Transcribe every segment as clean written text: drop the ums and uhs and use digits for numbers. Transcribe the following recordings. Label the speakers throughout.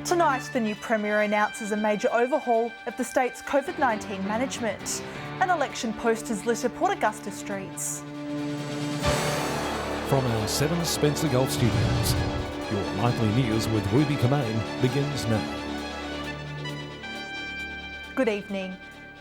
Speaker 1: Tonight, the new Premier announces a major overhaul of the state's COVID-19 management, and election posters litter Port Augusta streets.
Speaker 2: From our 7 Spencer Golf Studios, your nightly news with Ruby Kamain begins now.
Speaker 1: Good evening.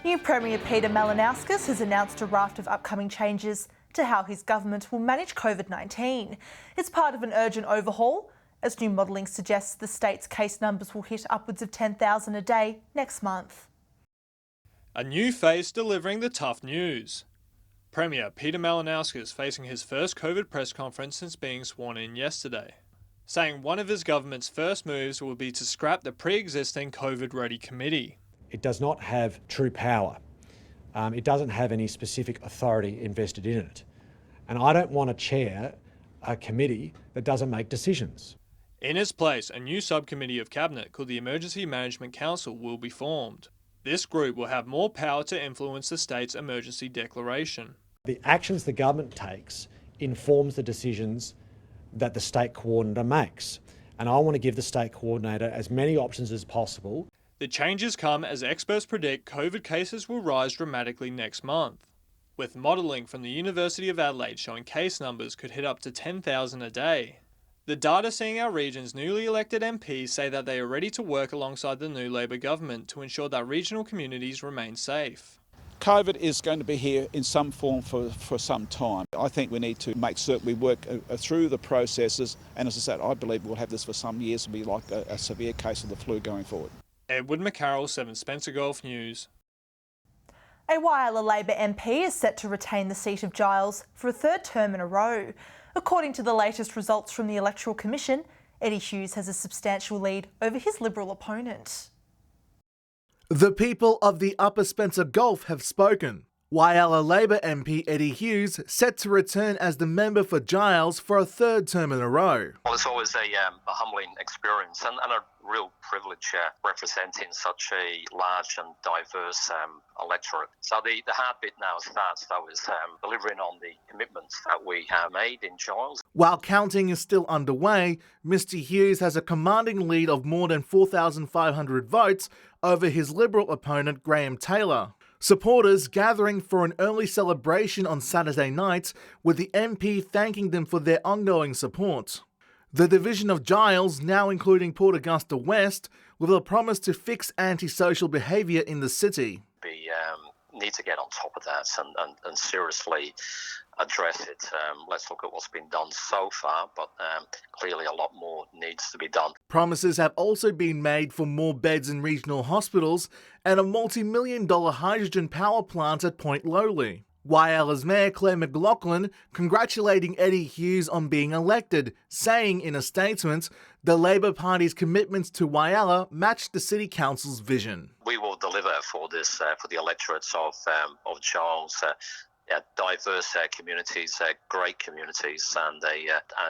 Speaker 1: New Premier Peter Malinauskas has announced a raft of upcoming changes to how his government will manage COVID-19. It's part of an urgent overhaul, as new modelling suggests the state's case numbers will hit upwards of 10,000 a day next month.
Speaker 3: A new face delivering the tough news. Premier Peter Malinauskas facing his first COVID press conference since being sworn in yesterday, saying one of his government's first moves will be to scrap the pre-existing COVID-ready committee.
Speaker 4: It does not have true power. It doesn't have any specific authority invested in it. And I don't want to chair a committee that doesn't make decisions.
Speaker 3: In its place, a new subcommittee of Cabinet called the Emergency Management Council will be formed. This group will have more power to influence the state's emergency declaration.
Speaker 4: The actions the government takes informs the decisions that the state coordinator makes. And I want to give the state coordinator as many options as possible.
Speaker 3: The changes come as experts predict COVID cases will rise dramatically next month, with modelling from the University of Adelaide showing case numbers could hit up to 10,000 a day. The data seeing our region's newly elected MPs say that they are ready to work alongside the new Labor government to ensure that regional communities remain safe.
Speaker 5: COVID is going to be here in some form for some time. I think we need to make certain we work through the processes, and as I said, I believe we'll have this for some years. It'll be like a severe case of the flu going forward.
Speaker 3: Edward McCarroll, 7 Spencer Golf News.
Speaker 1: A Whyalla Labor MP is set to retain the seat of Giles for a third term in a row. According to the latest results from the Electoral Commission, Eddie Hughes has a substantial lead over his Liberal opponent.
Speaker 6: The people of the Upper Spencer Gulf have spoken. Whyalla Labor MP Eddie Hughes set to return as the member for Giles for a third term in a row.
Speaker 7: Well, it's always a humbling experience and a real privilege representing such a large and diverse electorate. So the hard bit now starts, though, is delivering on the commitments that we have made in Giles.
Speaker 6: While counting is still underway, Mr Hughes has a commanding lead of more than 4,500 votes over his Liberal opponent Graham Taylor. Supporters gathering for an early celebration on Saturday night, with the MP thanking them for their ongoing support. The division of Giles, now including Port Augusta West, with a promise to fix antisocial behaviour in the city.
Speaker 7: We need to get on top of that and seriously address it. Let's look at what's been done so far, but clearly a lot more needs to be done.
Speaker 6: Promises have also been made for more beds in regional hospitals and a multi-million-dollar hydrogen power plant at Point Lowly. Whyalla's Mayor Claire McLaughlin congratulating Eddie Hughes on being elected, saying in a statement, the Labor Party's commitments to Whyalla matched the City Council's vision.
Speaker 7: We will deliver for this, for the electorates of Giles. Diverse communities, great communities, and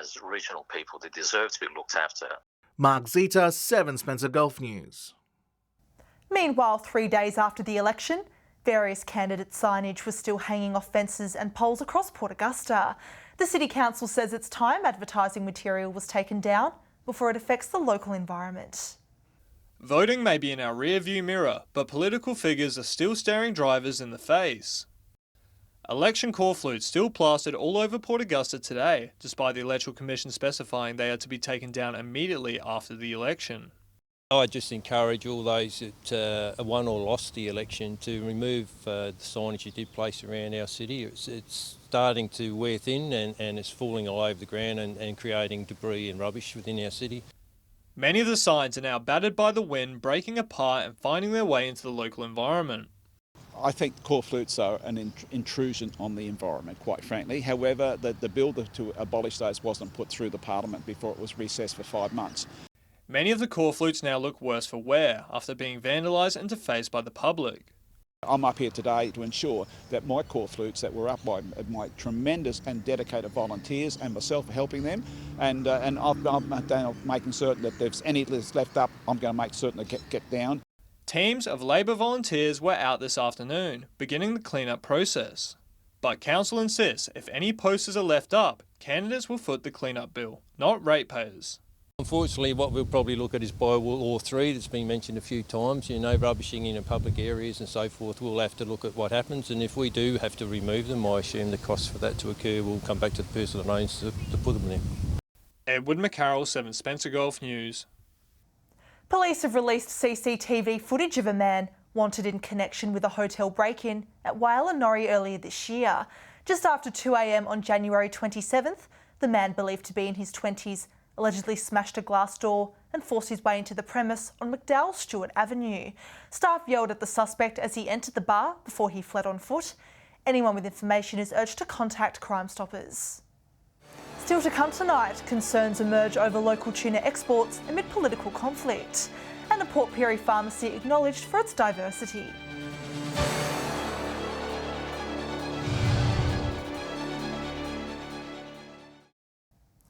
Speaker 7: as regional people, they deserve to be looked after.
Speaker 6: Mark Zita, 7 Spencer Golf News.
Speaker 1: Meanwhile, 3 days after the election, various candidate signage was still hanging off fences and poles across Port Augusta. The City Council says it's time advertising material was taken down before it affects the local environment.
Speaker 3: Voting may be in our rear-view mirror, but political figures are still staring drivers in the face. Election call flutes still plastered all over Port Augusta today, despite the Electoral Commission specifying they are to be taken down immediately after the election.
Speaker 8: I just encourage all those that won or lost the election to remove the signage you did place around our city. It's starting to wear thin and it's falling all over the ground and creating debris and rubbish within our city.
Speaker 3: Many of the signs are now battered by the wind, breaking apart and finding their way into the local environment.
Speaker 5: I think call flutes are an intrusion on the environment, quite frankly. However, the bill to abolish those wasn't put through the Parliament before it was recessed for 5 months.
Speaker 3: Many of the call flutes now look worse for wear after being vandalised and defaced by the public.
Speaker 5: I'm up here today to ensure that my call flutes that were up by my tremendous and dedicated volunteers and myself for helping them, and I'm making certain that if there's any that's left up, I'm going to make certain to get down.
Speaker 3: Teams of Labor volunteers were out this afternoon, beginning the clean-up process. But Council insists if any posters are left up, candidates will foot the clean-up bill, not ratepayers.
Speaker 8: Unfortunately, what we'll probably look at is Bylaw 3 that's been mentioned a few times, rubbishing in public areas and so forth. We'll have to look at what happens, and if we do have to remove them, I assume the cost for that to occur will come back to the person that owns to put them there.
Speaker 3: Edward McCarroll, 7 Spencer Golf News.
Speaker 1: Police have released CCTV footage of a man wanted in connection with a hotel break-in at Wailanori earlier this year. Just after 2 a.m. on January 27th, the man, believed to be in his 20s, allegedly smashed a glass door and forced his way into the premise on McDowell Stewart Avenue. Staff yelled at the suspect as he entered the bar before he fled on foot. Anyone with information is urged to contact Crime Stoppers. Still to come tonight, concerns emerge over local tuna exports amid political conflict, and the Port Pirie pharmacy acknowledged for its diversity.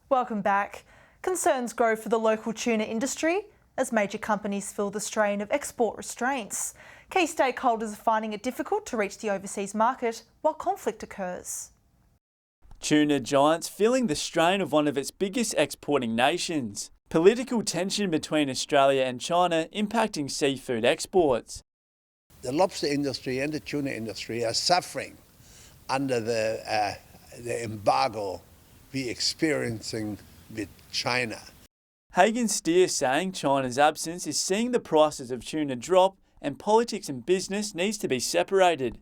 Speaker 1: Welcome back. Concerns grow for the local tuna industry as major companies feel the strain of export restraints. Key stakeholders are finding it difficult to reach the overseas market while conflict occurs.
Speaker 9: Tuna giants feeling the strain of one of its biggest exporting nations. Political tension between Australia and China impacting seafood exports.
Speaker 10: The lobster industry and the tuna industry are suffering under the embargo we're experiencing with China.
Speaker 9: Hagen Steer saying China's absence is seeing the prices of tuna drop and politics and business needs to be separated.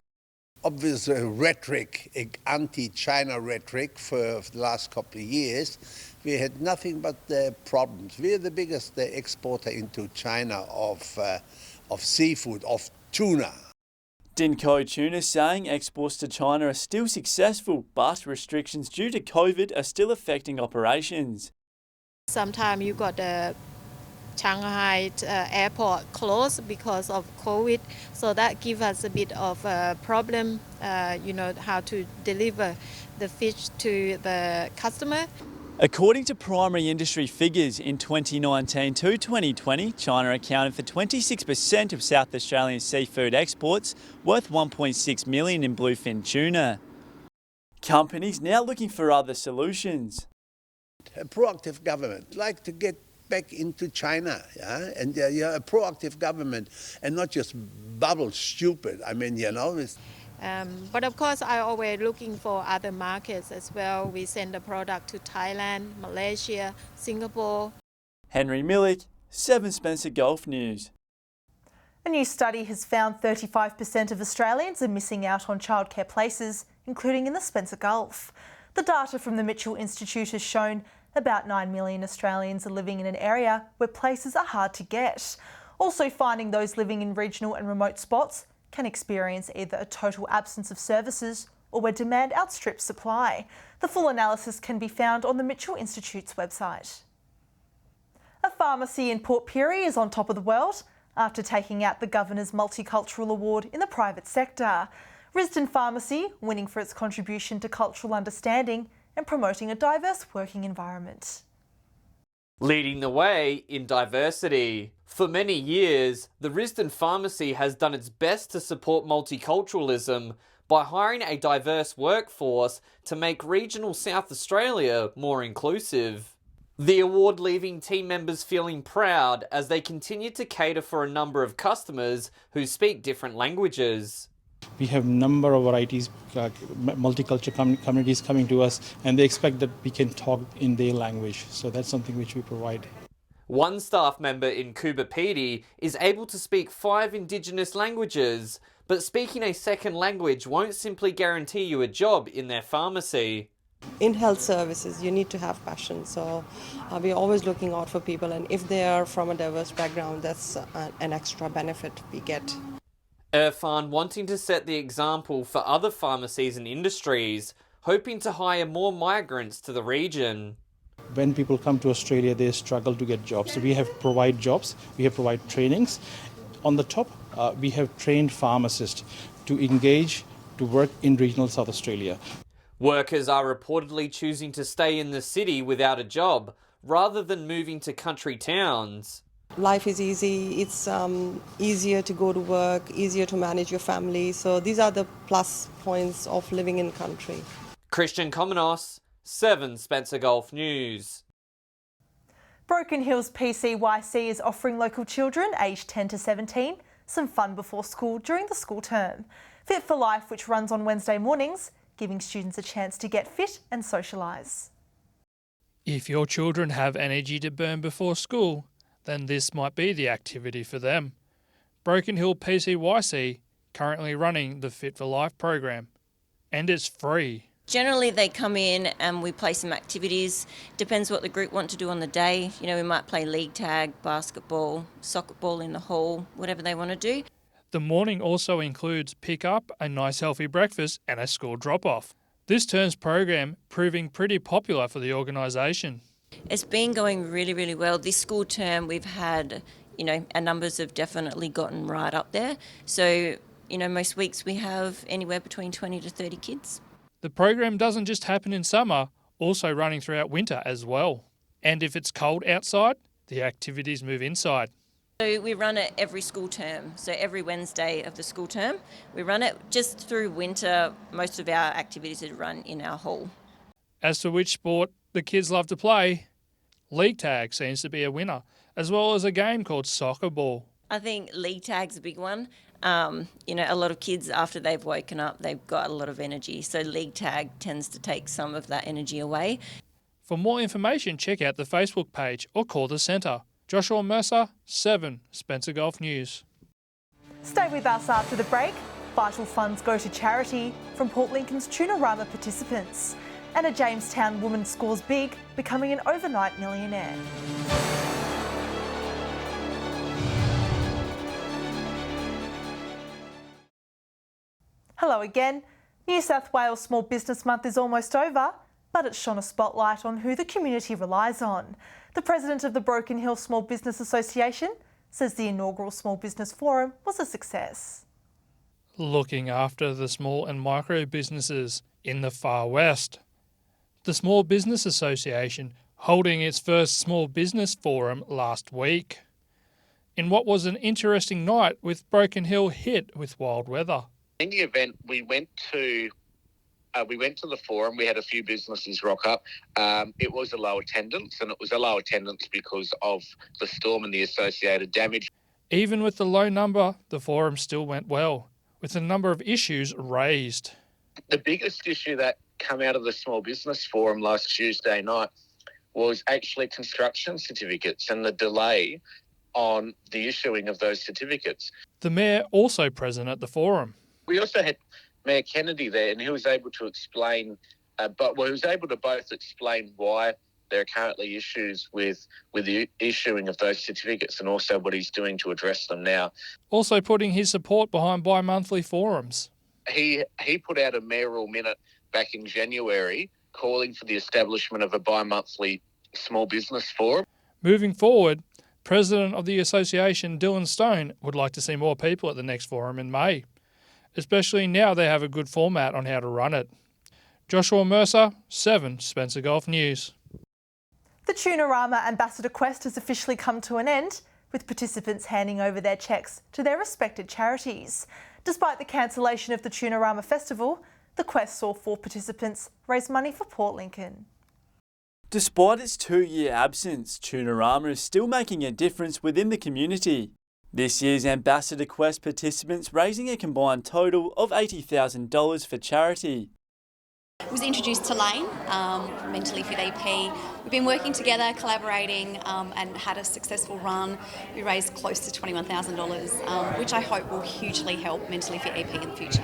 Speaker 10: Obvious rhetoric, anti-China rhetoric for the last couple of years, we had nothing but problems. We're the biggest exporter into China of seafood, of tuna.
Speaker 9: Dinko Tuna saying exports to China are still successful, but restrictions due to COVID are still affecting operations.
Speaker 11: Sometimes you got the Shanghai airport closed because of COVID, so that gives us a bit of a problem, how to deliver the fish to the customer.
Speaker 9: According to primary industry figures, in 2019 to 2020, China accounted for 26% of South Australian seafood exports, worth $1.6 million in bluefin tuna. Companies now looking for other solutions.
Speaker 10: A proactive government, like to get back into China, and a proactive government and not just bubble stupid.
Speaker 11: But of course, I always looking for other markets as well. We send the product to Thailand, Malaysia, Singapore.
Speaker 9: Henry Millick, 7 Spencer Golf News.
Speaker 1: A new study has found 35% of Australians are missing out on childcare places, including in the Spencer Gulf. The data from the Mitchell Institute has shown about 9 million Australians are living in an area where places are hard to get. Also finding those living in regional and remote spots can experience either a total absence of services or where demand outstrips supply. The full analysis can be found on the Mitchell Institute's website. A pharmacy in Port Pirie is on top of the world after taking out the Governor's Multicultural Award in the private sector. Risdon Pharmacy winning for its contribution to cultural understanding and promoting a diverse working environment.
Speaker 12: Leading the way in diversity. For many years, the Risdon Pharmacy has done its best to support multiculturalism by hiring a diverse workforce to make regional South Australia more inclusive. The award leaving team members feeling proud as they continue to cater for a number of customers who speak different languages.
Speaker 13: We have a number of varieties, multicultural communities coming to us, and they expect that we can talk in their language. So that's something which we provide.
Speaker 12: One staff member in Pirie is able to speak 5 Indigenous languages, but speaking a second language won't simply guarantee you a job in their pharmacy.
Speaker 14: In health services, you need to have passion, so we're always looking out for people, and if they are from a diverse background, that's an extra benefit we get.
Speaker 12: Irfan wanting to set the example for other pharmacies and industries, hoping to hire more migrants to the region.
Speaker 13: When people come to Australia, they struggle to get jobs. So we have provide jobs, we have provide trainings. On the top, we have trained pharmacists to engage to work in regional South Australia.
Speaker 12: Workers are reportedly choosing to stay in the city without a job, rather than moving to country towns.
Speaker 14: Life is easy, it's easier to go to work, easier to manage your family. So these are the plus points of living in country.
Speaker 12: Christian Komenos, 7 Spencer Golf News.
Speaker 1: Broken Hill's PCYC is offering local children aged 10 to 17 some fun before school during the school term. Fit for Life, which runs on Wednesday mornings, giving students a chance to get fit and socialise.
Speaker 15: If your children have energy to burn before school, then this might be the activity for them. Broken Hill PCYC currently running the Fit for Life program, and it's free.
Speaker 16: Generally they come in and we play some activities. Depends what the group want to do on the day. You know, we might play league tag, basketball, soccer ball in the hall, whatever they want to do.
Speaker 15: The morning also includes pick up, a nice healthy breakfast and a school drop-off. This term's program proving pretty popular for the organisation.
Speaker 16: It's been going really, really well. This school term we've had, you know, our numbers have definitely gotten right up there. So, you know, most weeks we have anywhere between 20 to 30 kids.
Speaker 15: The program doesn't just happen in summer, also running throughout winter as well. And if it's cold outside, the activities move inside.
Speaker 16: So we run it every school term, so every Wednesday of the school term. We run it just through winter. Most of our activities are run in our hall.
Speaker 15: As to which sport the kids love to play, league tag seems to be a winner, as well as a game called soccer ball.
Speaker 16: I think league tag's a big one. You know, a lot of kids, after they've woken up, they've got a lot of energy. So league tag tends to take some of that energy away.
Speaker 15: For more information, check out the Facebook page or call the centre. Joshua Mercer, 7, Spencer Golf News.
Speaker 1: Stay with us after the break. Vital funds go to charity from Port Lincoln's Tunarama participants. And a Jamestown woman scores big, becoming an overnight millionaire. Hello again. New South Wales Small Business Month is almost over, but it's shone a spotlight on who the community relies on. The president of the Broken Hill Small Business Association says the inaugural Small Business Forum was a success.
Speaker 15: Looking after the small and micro businesses in the far west. The Small Business Association holding its first Small Business Forum last week. In what was an interesting night with Broken Hill hit with wild weather.
Speaker 17: In the event, we went to the forum. We had a few businesses rock up. It was a low attendance, and it was a low attendance because of the storm and the associated damage.
Speaker 15: Even with the low number, the forum still went well, with a number of issues raised.
Speaker 17: The biggest issue that came out of the Small Business Forum last Tuesday night was actually construction certificates and the delay on the issuing of those certificates.
Speaker 15: The Mayor also present at the forum.
Speaker 17: We also had Mayor Kennedy there, and he was able to explain, he was able to both explain why there are currently issues with the issuing of those certificates and also what he's doing to address them now.
Speaker 15: Also putting his support behind bi-monthly forums.
Speaker 17: He put out a mayoral minute back in January calling for the establishment of a bi-monthly small business forum.
Speaker 15: Moving forward, President of the Association Dylan Stone would like to see more people at the next forum in May, especially now they have a good format on how to run it. Joshua Mercer, 7, Spencer Golf News.
Speaker 1: The Tunarama Ambassador Quest has officially come to an end, with participants handing over their cheques to their respected charities. Despite the cancellation of the Tunarama Festival, the Quest saw 4 participants raise money for Port Lincoln.
Speaker 9: Despite its 2-year absence, Tunarama is still making a difference within the community. This year's Ambassador Quest participants raising a combined total of $80,000 for charity.
Speaker 18: I was introduced to Lane, Mentally Fit EP. We've been working together, collaborating, and had a successful run. We raised close to $21,000, which I hope will hugely help Mentally Fit EP in the future.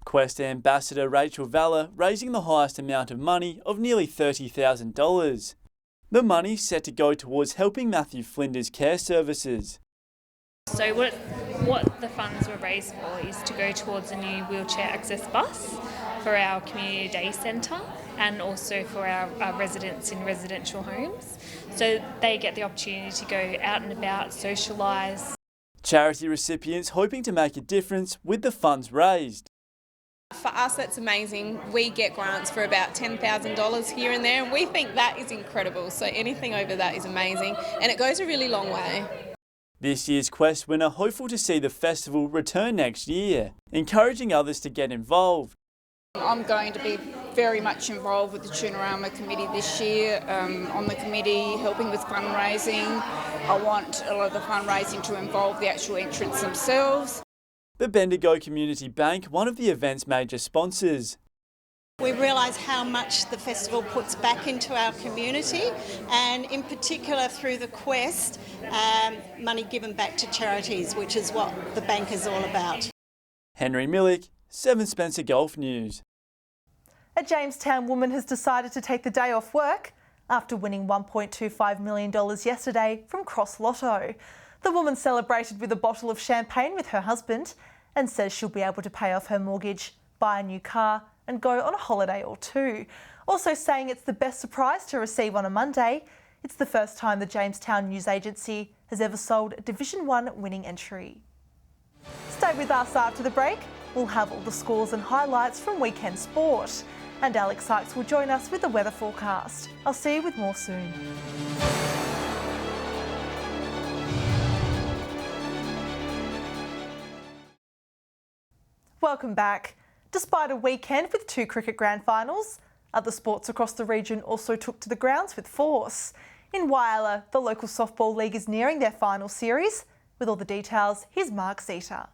Speaker 9: Quest Ambassador Rachel Valla raising the highest amount of money of nearly $30,000. The money set to go towards helping Matthew Flinders Care Services.
Speaker 19: So what the funds were raised for is to go towards a new wheelchair access bus for our community day centre and also for our residents in residential homes. So they get the opportunity to go out and about, socialise.
Speaker 9: Charity recipients hoping to make a difference with the funds raised.
Speaker 20: For us, that's amazing. We get grants for about $10,000 here and there, and we think that is incredible. So anything over that is amazing, and it goes a really long way.
Speaker 9: This year's Quest winner hopeful to see the festival return next year, encouraging others to get involved.
Speaker 20: I'm going to be
Speaker 21: very much involved with the Tunarama committee this year, on the committee helping with fundraising. I want a lot of the fundraising to involve the actual entrants themselves.
Speaker 9: The Bendigo Community Bank, one of the event's major sponsors.
Speaker 22: We realise how much the festival puts back into our community, and in particular through the quest, money given back to charities, which is what the bank is all about.
Speaker 9: Henry Millick, 7 Spencer Golf News.
Speaker 1: A Jamestown woman has decided to take the day off work after winning $1.25 million yesterday from Cross Lotto. The woman celebrated with a bottle of champagne with her husband and says she'll be able to pay off her mortgage, buy a new car and go on a holiday or two. Also saying it's the best surprise to receive on a Monday. It's the first time the Jamestown News Agency has ever sold a Division 1 winning entry. Stay with us after the break. We'll have all the scores and highlights from weekend sport. And Alex Sykes will join us with the weather forecast. I'll see you with more soon. Welcome back. Despite a weekend with 2 cricket grand finals, other sports across the region also took to the grounds with force. In Whyalla, the local softball league is nearing their final series. With all the details, here's Mark Zeta.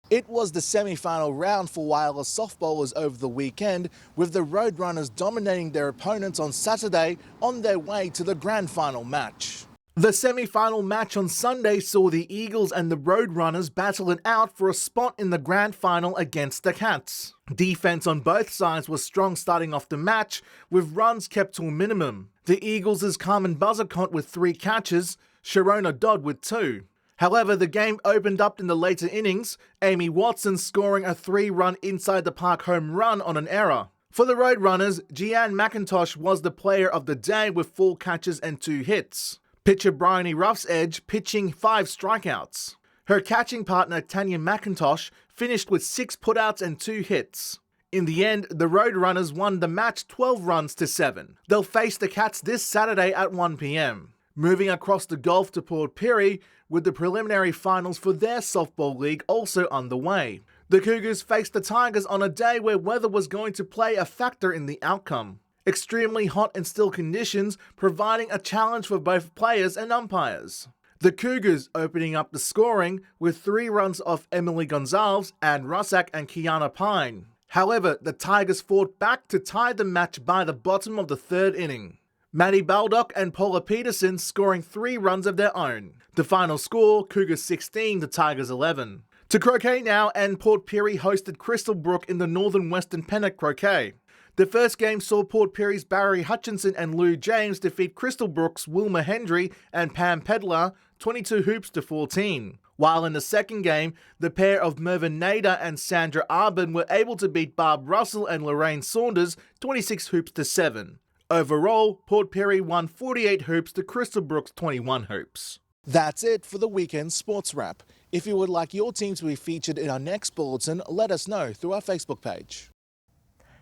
Speaker 6: It was the semi-final round for Whyalla softballers over the weekend, with the Roadrunners dominating their opponents on Saturday on their way to the grand final match. The semi-final match on Sunday saw the Eagles and the Roadrunners battle it out for a spot in the grand final against the Cats. Defence on both sides was strong starting off the match, with runs kept to a minimum. The Eagles' Carmen Buzzercott with 3 catches, Sharona Dodd with 2. However, the game opened up in the later innings, Amy Watson scoring a 3-run inside the park home run on an error. For the Roadrunners, Gianne McIntosh was the player of the day with 4 catches and 2 hits. Pitcher Bryony Ruff's edge pitching 5 strikeouts. Her catching partner Tanya McIntosh finished with 6 putouts and 2 hits. In the end, the Roadrunners won the match 12 runs to 7. They'll face the Cats this Saturday at 1 p.m. Moving across the Gulf to Port Pirie, with the preliminary finals for their softball league also underway. The Cougars faced the Tigers on a day where weather was going to play a factor in the outcome. Extremely hot and still conditions providing a challenge for both players and umpires. The Cougars opening up the scoring with 3 runs off Emily Gonzalez, Anne Russack and Kiana Pine. However, the Tigers fought back to tie the match by the bottom of the 3rd inning. Maddie Baldock and Paula Peterson scoring 3 runs of their own. The final score, Cougars 16 to Tigers 11. To croquet now, and Port Pirie hosted Crystal Brook in the Northern Western Pennant Croquet. The first game saw Port Pirie's Barry Hutchinson and Lou James defeat Crystal Brook's Wilma Hendry and Pam Pedler 22 hoops to 14. While in the second game, the pair of Mervyn Nader and Sandra Arbin were able to beat Barb Russell and Lorraine Saunders 26 hoops to 7. Overall, Port Pirie won 48 hoops to Crystal Brook's 21 hoops. That's it for the weekend sports wrap. If you would like your team to be featured in our next bulletin, let us know through our Facebook page.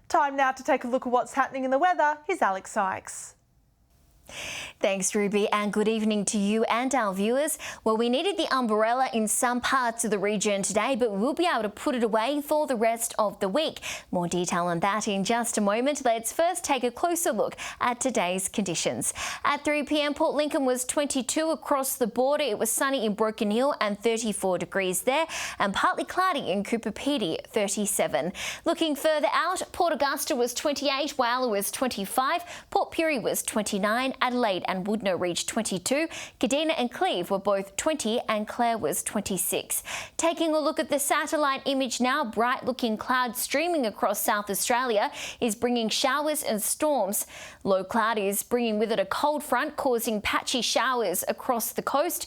Speaker 1: Time now to take a look at what's happening in the weather. Here's Alex Sykes.
Speaker 23: Thanks, Ruby, and good evening to you and our viewers. Well, we needed the umbrella in some parts of the region today, but we'll be able to put it away for the rest of the week. More detail on that in just a moment. Let's first take a closer look at today's conditions. At 3 p.m, Port Lincoln was 22 across the border. It was sunny in Broken Hill and 34 degrees there, and partly cloudy in Cooper Pedy, 37. Looking further out, Port Augusta was 28, Whyalla was 25, Port Pirie was 29, Adelaide and Woodner reached 22, Kadina and Cleve were both 20 and Clare was 26. Taking a look at the satellite image now, bright looking cloud streaming across South Australia is bringing showers and storms. Low cloud is bringing with it a cold front causing patchy showers across the coast.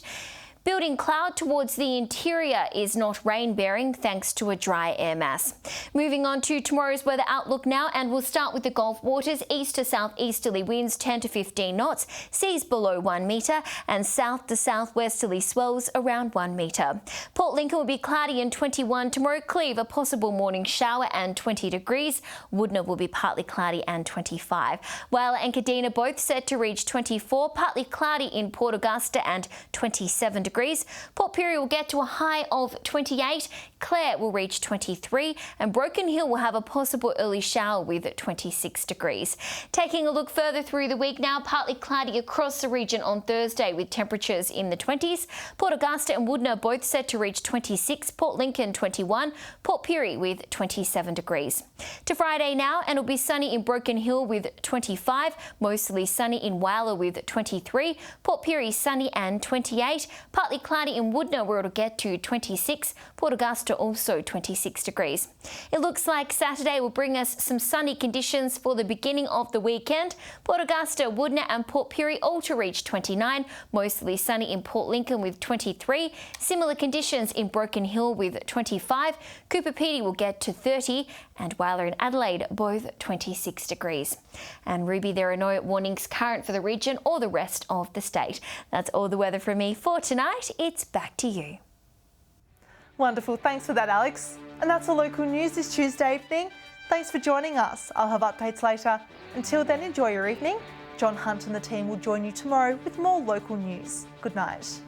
Speaker 23: Building cloud towards the interior is not rain-bearing thanks to a dry air mass. Moving on to tomorrow's weather outlook now, and we'll start with the Gulf waters. East to southeasterly winds 10 to 15 knots, seas below 1 metre, and south to southwesterly swells around 1 metre. Port Lincoln will be cloudy and 21 tomorrow. Cleve a possible morning shower and 20 degrees. Woodner will be partly cloudy and 25. Whyalla and Kadina both set to reach 24, partly cloudy in Port Augusta and 27 degrees degrees. Port Pirie will get to a high of 28. Clare will reach 23 and Broken Hill will have a possible early shower with 26 degrees. Taking a look further through the week now, partly cloudy across the region on Thursday with temperatures in the 20s. Port Augusta and Woodner both set to reach 26, Port Lincoln 21, Port Pirie with 27 degrees. To Friday now, and it'll be sunny in Broken Hill with 25, mostly sunny in Whyalla with 23, Port Pirie sunny and 28, partly cloudy in Woodner where it'll get to 26, Port Augusta also 26 degrees. It looks like Saturday will bring us some sunny conditions for the beginning of the weekend. Port Augusta, Woodner and Port Pirie all to reach 29, mostly sunny in Port Lincoln with 23, similar conditions in Broken Hill with 25, Cooper Pedy will get to 30 and Whyalla and Adelaide both 26 degrees. And Ruby, there are no warnings current for the region or the rest of the state. That's all the weather from me for tonight. It's back to you.
Speaker 1: Wonderful, thanks for that, Alex. And that's all local news this Tuesday evening. Thanks for joining us. I'll have updates later. Until then, enjoy your evening. John Hunt and the team will join you tomorrow with more local news. Good night.